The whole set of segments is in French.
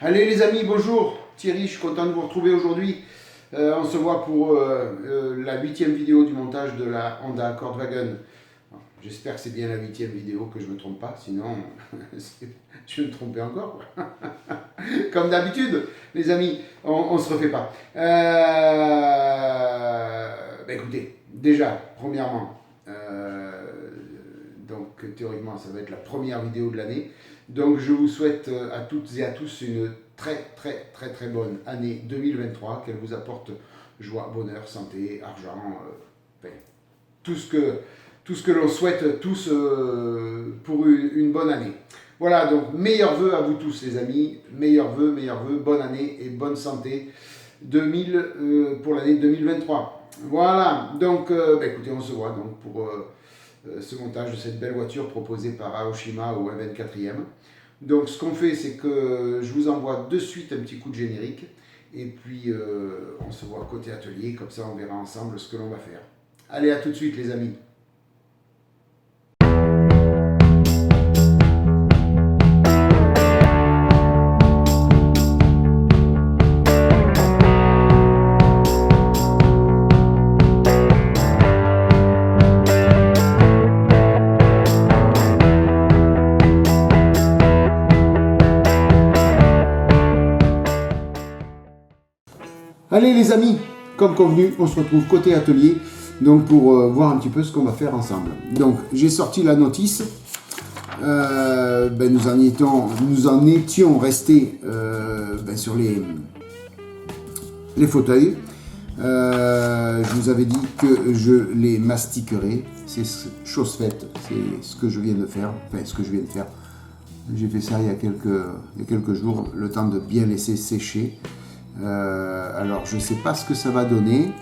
Allez les amis, bonjour, Thierry, je suis content de vous retrouver aujourd'hui. On se voit pour la 8e vidéo du montage de la Honda Accord Wagon. J'espère que c'est bien la 8e vidéo, que je ne me trompe pas, sinon je vais me tromper encore. Comme d'habitude, les amis, on ne se refait pas. Écoutez, déjà, premièrement, donc théoriquement ça va être la première vidéo de l'année. Donc je vous souhaite à toutes et à tous une très bonne année 2023, qu'elle vous apporte joie, bonheur, santé, argent, tout ce que l'on souhaite tous pour une bonne année. Voilà, donc meilleurs vœux à vous tous les amis, meilleurs vœux, bonne année et bonne santé pour l'année 2023. Voilà, donc écoutez, on se voit donc pour ce montage de cette belle voiture proposée par Aoshima au 24e. Donc ce qu'on fait, c'est que je vous envoie de suite un petit coup de générique et puis on se voit côté atelier, comme ça on verra ensemble ce que l'on va faire. Allez, à tout de suite les amis. Allez les amis, comme convenu, on se retrouve côté atelier donc pour voir un petit peu ce qu'on va faire ensemble. Donc j'ai sorti la notice, nous en étions restés sur les fauteuils. Je vous avais dit que je les mastiquerais, c'est chose faite, c'est ce que je viens de faire, J'ai fait ça il y a quelques jours, le temps de bien laisser sécher. Alors je ne sais pas ce que ça va donner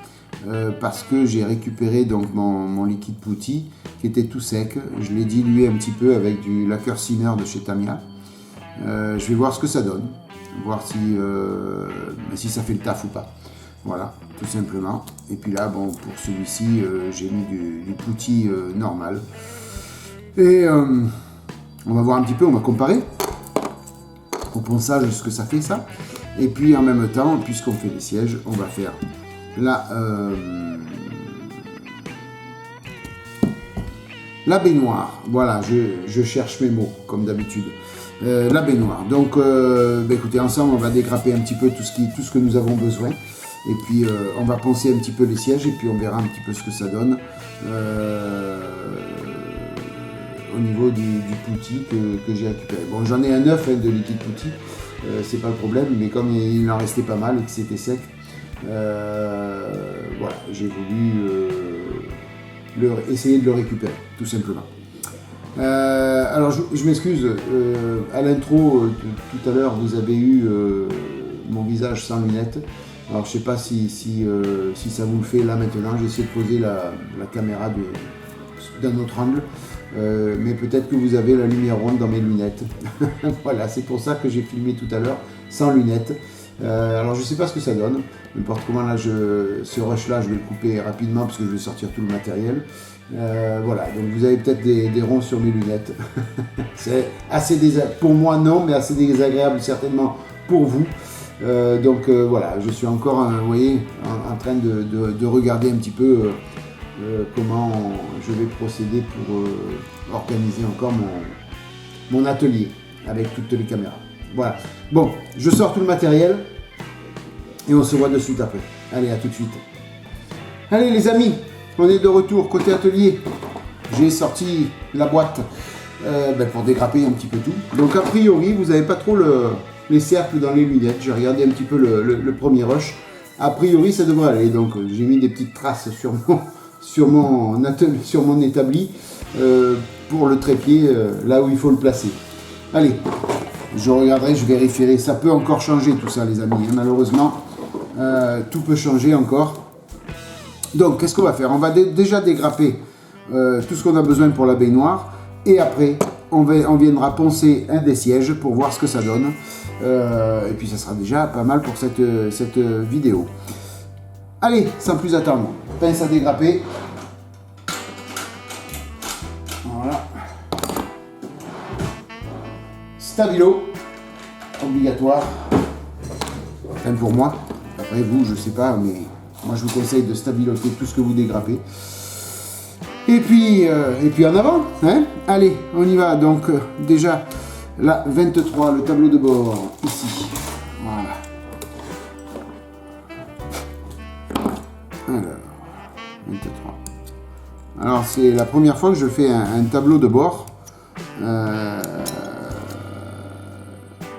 parce que j'ai récupéré donc mon liquide putty qui était tout sec. Je l'ai dilué un petit peu avec du lacquer Sinner de chez Tamiya. Je vais voir ce que ça donne, voir si ça fait le taf ou pas. Voilà, tout simplement. Et puis là, bon, pour celui-ci, j'ai mis du putty normal. Et on va voir un petit peu, on va comparer au ponçage ce que ça fait ça. Et puis en même temps, puisqu'on fait les sièges, on va faire la baignoire. Voilà, je cherche mes mots, comme d'habitude. La baignoire. Donc, écoutez, ensemble, on va dégrapper un petit peu tout ce que nous avons besoin. Et puis, on va poncer un petit peu les sièges et puis on verra un petit peu ce que ça donne au niveau du putty que j'ai récupéré. Bon, j'en ai un neuf de liquide putty. C'est pas le problème, mais comme il en restait pas mal et que c'était sec, voilà, j'ai voulu essayer de le récupérer, tout simplement. Alors je m'excuse, à l'intro tout à l'heure vous avez eu mon visage sans lunettes. Alors je sais pas si ça vous le fait là maintenant. J'ai essayé de poser la caméra d'un autre angle. Mais peut-être que vous avez la lumière ronde dans mes lunettes. Voilà, c'est pour ça que j'ai filmé tout à l'heure sans lunettes. Alors je sais pas ce que ça donne. N'importe comment là, ce rush là, je vais le couper rapidement parce que je vais sortir tout le matériel. Voilà, donc vous avez peut-être des ronds sur mes lunettes. C'est assez désagréable pour moi, non, mais assez désagréable certainement pour vous. Voilà, je suis encore, vous voyez, en train de regarder un petit peu. Comment je vais procéder pour organiser encore mon atelier avec toutes les caméras. Voilà. Bon, je sors tout le matériel et on se voit de suite après. Allez, à tout de suite. Allez les amis, on est de retour côté atelier. J'ai sorti la boîte pour dégrapper un petit peu tout. Donc a priori, vous n'avez pas trop les cercles dans les lunettes. J'ai regardé un petit peu le premier rush. A priori, ça devrait aller. Donc j'ai mis des petites traces sur mon établi pour le trépied là où il faut le placer. Allez, je regarderai, je vérifierai. Ça peut encore changer tout ça les amis. Malheureusement, tout peut changer encore. Donc, qu'est-ce qu'on va faire? On va déjà dégrapper tout ce qu'on a besoin pour la baignoire. Et après, on viendra poncer un des sièges pour voir ce que ça donne. Et puis, ça sera déjà pas mal pour cette vidéo. Allez, sans plus attendre, pince à dégrapper. Voilà. Stabilo. obligatoire. Même pour moi. Après vous, je sais pas, mais moi je vous conseille de stabiloter tout ce que vous dégrappez. Et puis en avant, hein. Allez, on y va. Donc déjà, la 23, le tableau de bord, ici. Voilà. Alors, 23. Alors c'est la première fois que je fais un tableau de bord.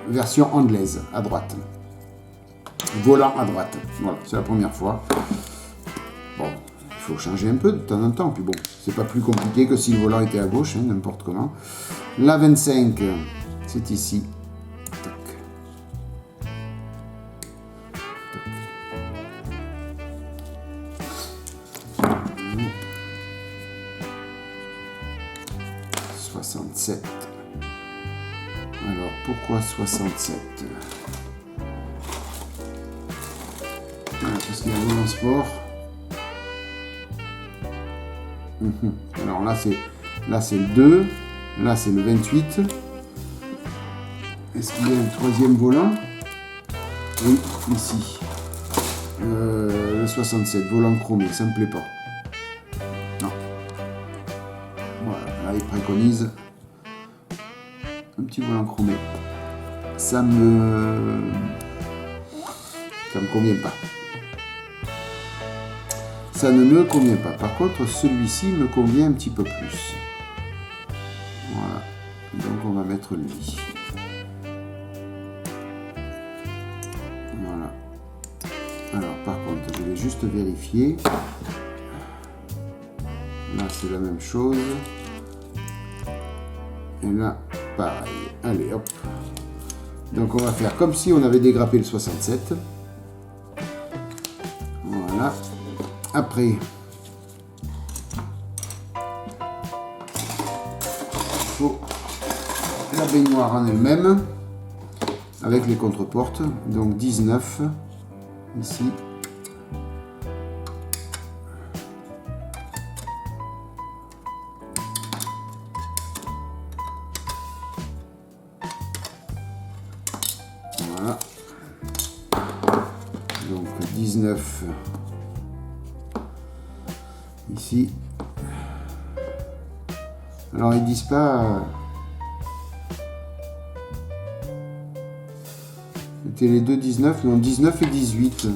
Version anglaise, à droite. Volant à droite. Voilà, c'est la première fois. Bon, il faut changer un peu de temps en temps. Puis bon, c'est pas plus compliqué que si le volant était à gauche, hein, n'importe comment. La 25, c'est ici. Tac. Tac. 67. Alors, pourquoi 67 ? Parce qu'il y a un volant sport. Alors là c'est le 2, là c'est le 28. Est-ce qu'il y a un troisième volant? Oui, ici. Le 67, volant chromé, ça me plaît pas. Non. Voilà, là il préconise un petit volant chromé. Ça me convient pas. Ça ne me convient pas. Par contre, celui-ci me convient un petit peu plus. Voilà. Donc on va mettre lui. Voilà. Alors par contre, je vais juste vérifier. Là, c'est la même chose. Et là, pareil. Allez, hop. Donc on va faire comme si on avait dégrappé le 67. Voilà. Après, il faut la baignoire en elle-même avec les contreportes. Donc 19 ici. Voilà. Donc 19 ici. Alors ils disent pas c'était les deux 19, non 19 et 18.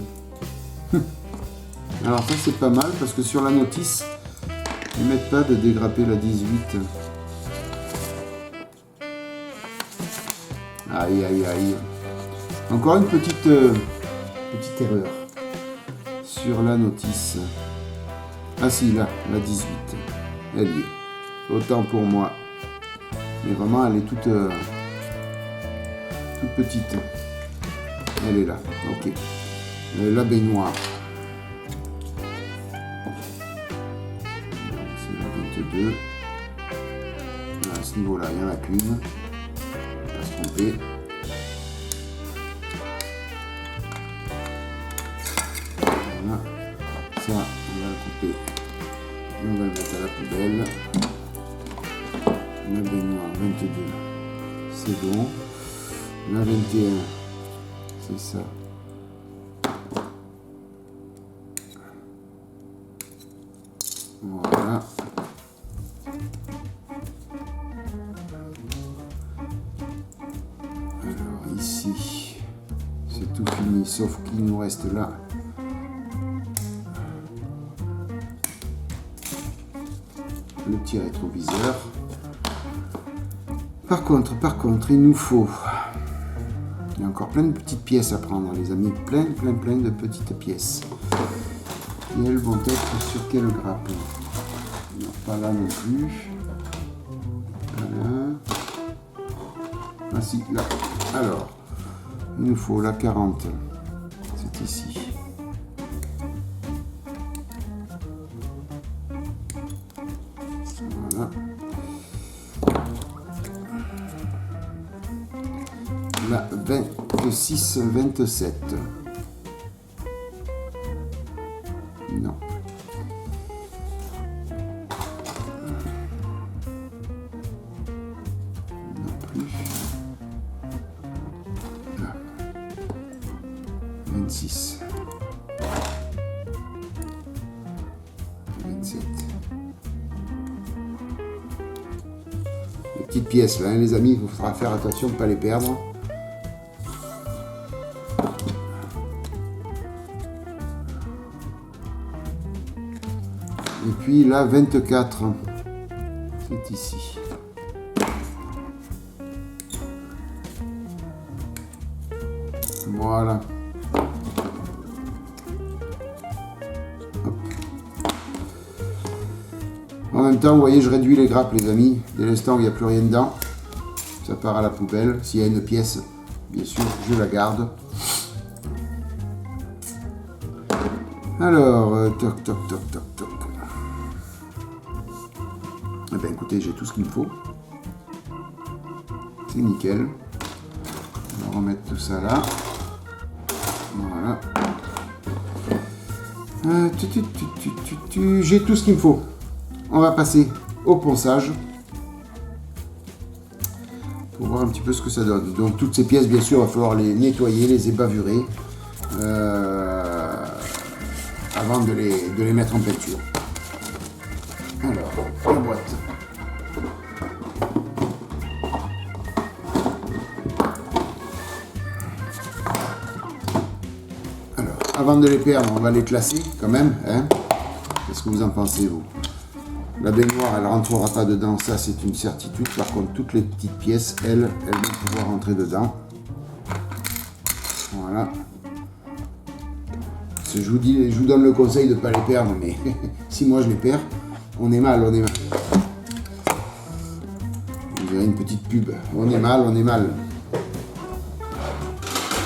Alors ça c'est pas mal parce que sur la notice ils mettent pas de dégrapper la 18. Aïe aïe aïe. Encore une petite erreur sur la notice. Ah si, là, la 18. Elle y est. Autant pour moi. Mais vraiment, elle est toute petite. Elle est là. Ok. La baignoire. C'est la 22. À ce niveau-là, il n'y en a qu'une. Pas se tromper. Voilà. Ça, on va le couper. On va le mettre à la poubelle. La baignoire 22, c'est bon. La 21, c'est ça. Voilà. Alors ici, c'est tout fini, sauf qu'il nous reste là. Le petit rétroviseur. Par contre, il nous faut... Il y a encore plein de petites pièces à prendre, les amis. Plein de petites pièces. Et elles vont être sur quelle grappe? Non, pas là non plus. Voilà. Ah si, là. Alors, il nous faut la 40. C'est ici. Voilà. La 26, 27. Non. Non plus. 26. 27. Les petites pièces là, hein, les amis, il faudra faire attention de ne pas les perdre. Et puis là, 24, c'est ici. Voilà. Hop. En même temps, vous voyez, je réduis les grappes, les amis. Dès l'instant où il n'y a plus rien dedans, ça part à la poubelle. S'il y a une pièce, bien sûr, je la garde. Alors, toc, toc, toc, toc, toc. Eh bien, écoutez, j'ai tout ce qu'il me faut. C'est nickel. On va remettre tout ça là. Voilà. J'ai tout ce qu'il me faut. On va passer au ponçage pour voir un petit peu ce que ça donne. Donc toutes ces pièces, bien sûr, il va falloir les nettoyer, les ébavurer avant de les mettre en peinture. Alors, la boîte. Avant de les perdre, on va les classer quand même. Hein. Qu'est-ce que vous en pensez, vous? La baignoire, elle ne rentrera pas dedans, ça c'est une certitude. Par contre, toutes les petites pièces, elles vont pouvoir rentrer dedans. Voilà. Je vous donne le conseil de ne pas les perdre, mais si moi je les perds, on est mal, on est mal. On dirait une petite pub. On est mal, on est mal.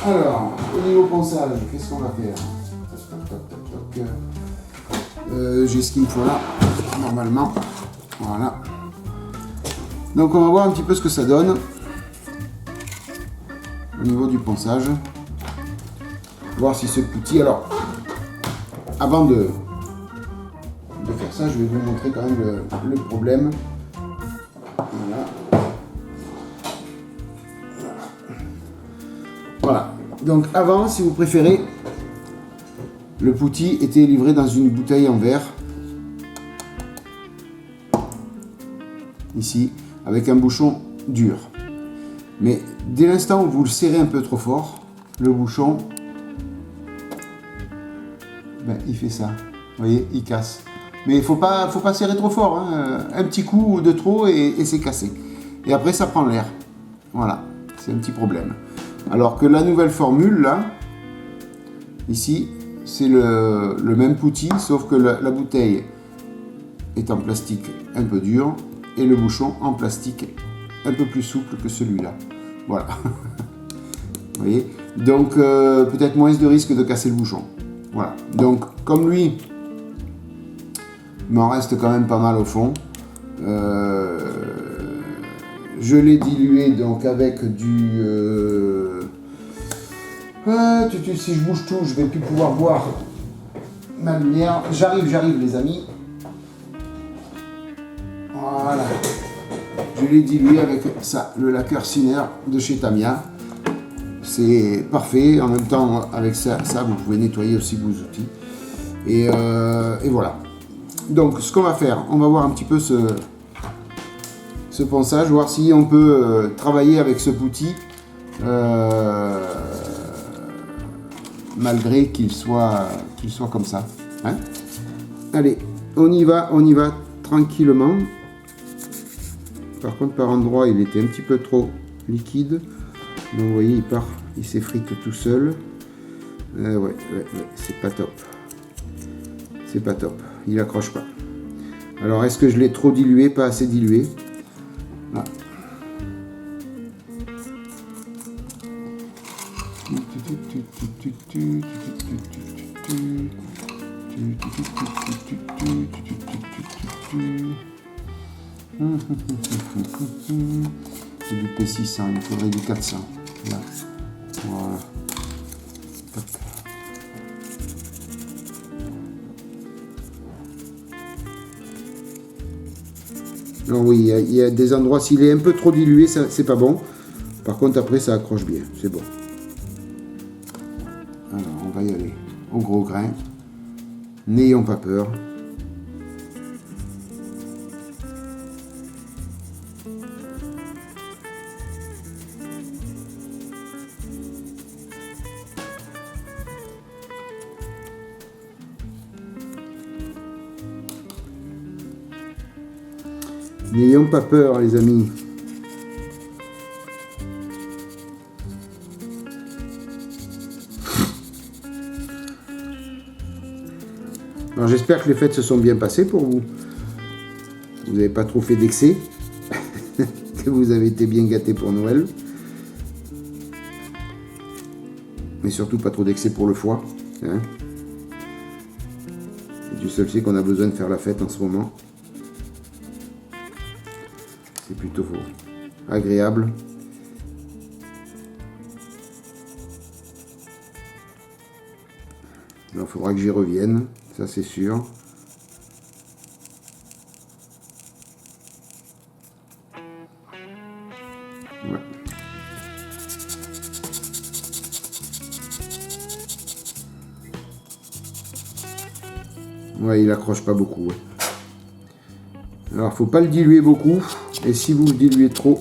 Alors, au niveau ponçage, qu'est-ce qu'on va faire? J'ai ce qu'il me faut là, normalement. Voilà. Donc on va voir un petit peu ce que ça donne au niveau du ponçage. Voir si ce petit... Alors, avant de faire ça, je vais vous montrer quand même le problème. Voilà. Voilà. Donc avant, si vous préférez, le poutis était livré dans une bouteille en verre. Ici, avec un bouchon dur. Mais dès l'instant où vous le serrez un peu trop fort, le bouchon, ben, il fait ça. Vous voyez, il casse. Mais il ne faut pas serrer trop fort. Hein. Un petit coup de trop et c'est cassé. Et après, ça prend l'air. Voilà, c'est un petit problème. Alors que la nouvelle formule, là, ici, c'est le même poutis, sauf que la bouteille est en plastique un peu dur et le bouchon en plastique un peu plus souple que celui-là. Voilà. Vous voyez? Donc, peut-être moins de risque de casser le bouchon. Voilà. Donc, comme lui, il m'en reste quand même pas mal au fond. Je l'ai dilué donc avec du... si je bouge tout, je vais plus pouvoir voir ma lumière. J'arrive les amis. Voilà. Je l'ai dilué avec ça, le lacquer Sinner de chez Tamiya. C'est parfait. En même temps, avec ça vous pouvez nettoyer aussi vos outils. Et voilà. Donc, ce qu'on va faire, on va voir un petit peu ce ponçage, voir si on peut travailler avec ce poutis malgré qu'il soit comme ça. Hein? Allez, on y va tranquillement. Par contre, par endroit, il était un petit peu trop liquide. Donc, vous voyez, il s'effrite tout seul. Ouais, c'est pas top. C'est pas top. Il accroche pas. Alors, est-ce que je l'ai trop dilué, pas assez dilué? Là. C'est du P600, il faudrait du 400. Là. Voilà. Tac. Alors oui, il y a des endroits, s'il est un peu trop dilué, c'est pas bon. Par contre, après, ça accroche bien, c'est bon. Alors, on va y aller au gros grain. N'ayons pas peur. N'ayons pas peur, les amis. Alors j'espère que les fêtes se sont bien passées pour vous. Vous n'avez pas trop fait d'excès. Que vous avez été bien gâtés pour Noël. Mais surtout pas trop d'excès pour le foie. Hein. Dieu seul sait qu'on a besoin de faire la fête en ce moment. C'est plutôt agréable. Il faudra que j'y revienne, ça c'est sûr. Ouais. Ouais, il accroche pas beaucoup. Ouais. Alors, faut pas le diluer beaucoup. Et si vous le diluez trop,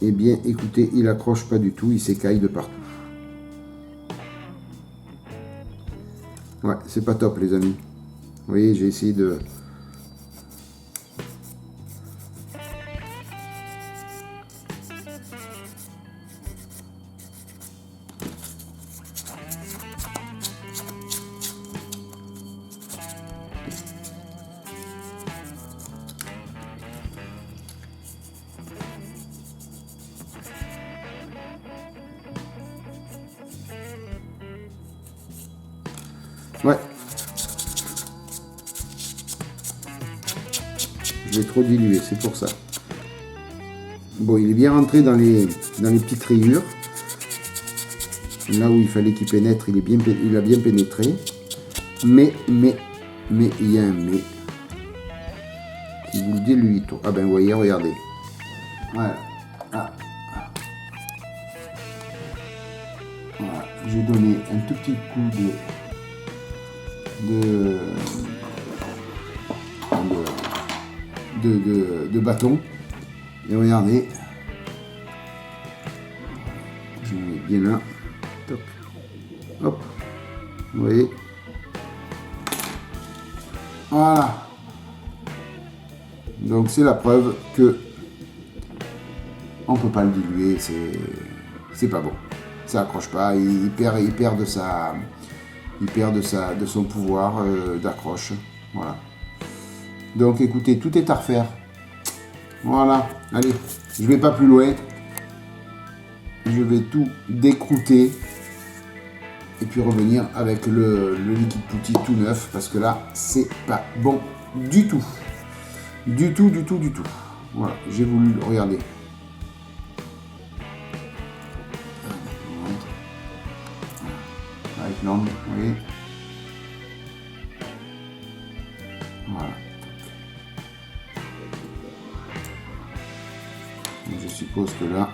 eh bien, écoutez, il accroche pas du tout, il s'écaille de partout. Ouais, c'est pas top, les amis. Vous voyez, j'ai essayé de... Ouais. Je l'ai trop dilué, c'est pour ça. Bon, il est bien rentré dans les petites rayures. Là où il fallait qu'il pénètre, il a bien pénétré. Mais, il y a un mais. Si vous le diluez trop. Ah ben, vous voyez, regardez. Voilà. Ah. Voilà. J'ai donné un tout petit coup de bâton. Et regardez. Je mets bien là. Top. Hop. Vous voyez. Voilà. Donc c'est la preuve que on peut pas le diluer, c'est pas bon. Ça accroche pas, il perd de son pouvoir d'accroche. Voilà. Donc écoutez, tout est à refaire. Voilà. Allez, je vais pas plus loin. Je vais tout décrouter et puis revenir avec le liquide pouti tout neuf parce que là, c'est pas bon du tout. Du tout. Voilà, j'ai voulu le regarder. Avec l'angle, vous voyez. Voilà. Donc, je suppose que là,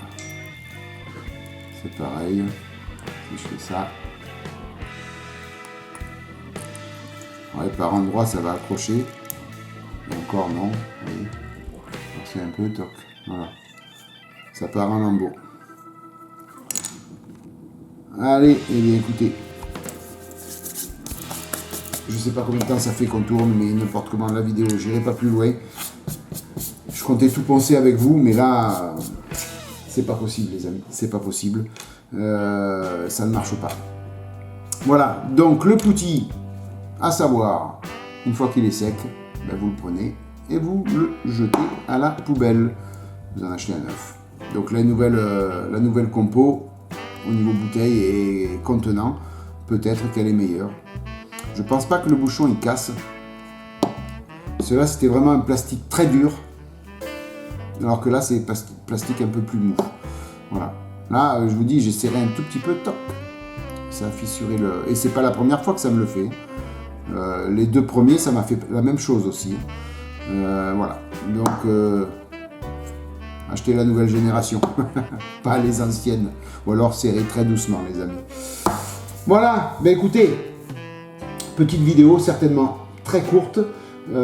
c'est pareil. Si je fais ça. Ouais, par endroit, ça va accrocher. Et encore non, vous voyez. C'est un peu toc. Voilà. Ça part en lambeaux. Allez, eh bien écoutez. Je sais pas combien de temps ça fait qu'on tourne, mais n'importe comment la vidéo, j'irai pas plus loin. Je comptais tout penser avec vous, mais là, c'est pas possible, les amis. C'est pas possible. Ça ne marche pas. Voilà, donc le pouti, à savoir, une fois qu'il est sec, ben vous le prenez et vous le jetez à la poubelle. Vous en achetez un neuf. Donc la nouvelle compo, au niveau bouteille et contenant, peut-être qu'elle est meilleure. Je pense pas que le bouchon il casse. Cela c'était vraiment un plastique très dur. Alors que là c'est plastique un peu plus mou. Voilà. Là je vous dis j'ai serré un tout petit peu, toc. Ça a fissuré le... Et c'est pas la première fois que ça me le fait. Les deux premiers ça m'a fait la même chose aussi. Voilà. Donc Achetez la nouvelle génération, pas les anciennes. Ou alors serrez très doucement, les amis. Voilà, ben écoutez, petite vidéo certainement très courte. Mais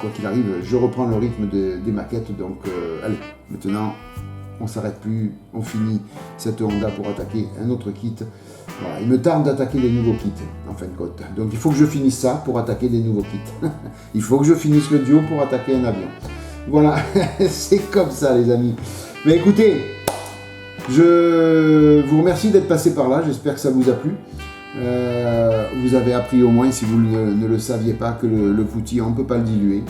quoi qu'il arrive, je reprends le rythme des maquettes. Donc allez, maintenant on s'arrête plus, on finit cette Honda pour attaquer un autre kit. Voilà, il me tarde d'attaquer des nouveaux kits en fin de compte. Donc il faut que je finisse ça pour attaquer des nouveaux kits. Il faut que je finisse le duo pour attaquer un avion. Voilà, c'est comme ça les amis. Mais écoutez, je vous remercie d'être passé par là, j'espère que ça vous a plu. Vous avez appris au moins, si vous ne le saviez pas, que le foutis, on ne peut pas le diluer.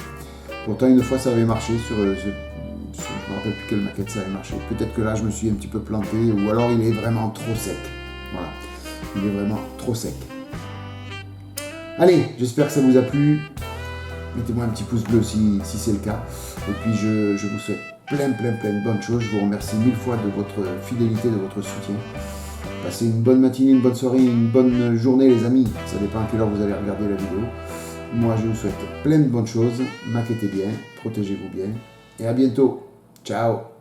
Pourtant, une fois, ça avait marché je ne me rappelle plus quelle maquette ça avait marché. Peut-être que là, je me suis un petit peu planté, ou alors il est vraiment trop sec. Voilà, il est vraiment trop sec. Allez, j'espère que ça vous a plu. Mettez-moi un petit pouce bleu si c'est le cas. Et puis, je vous souhaite plein de bonnes choses. Je vous remercie 1000 fois de votre fidélité, de votre soutien. Passez une bonne matinée, une bonne soirée, une bonne journée les amis. Ça dépend à quelle heure vous allez regarder la vidéo. Moi je vous souhaite plein de bonnes choses. Maquettez bien, protégez-vous bien. Et à bientôt. Ciao.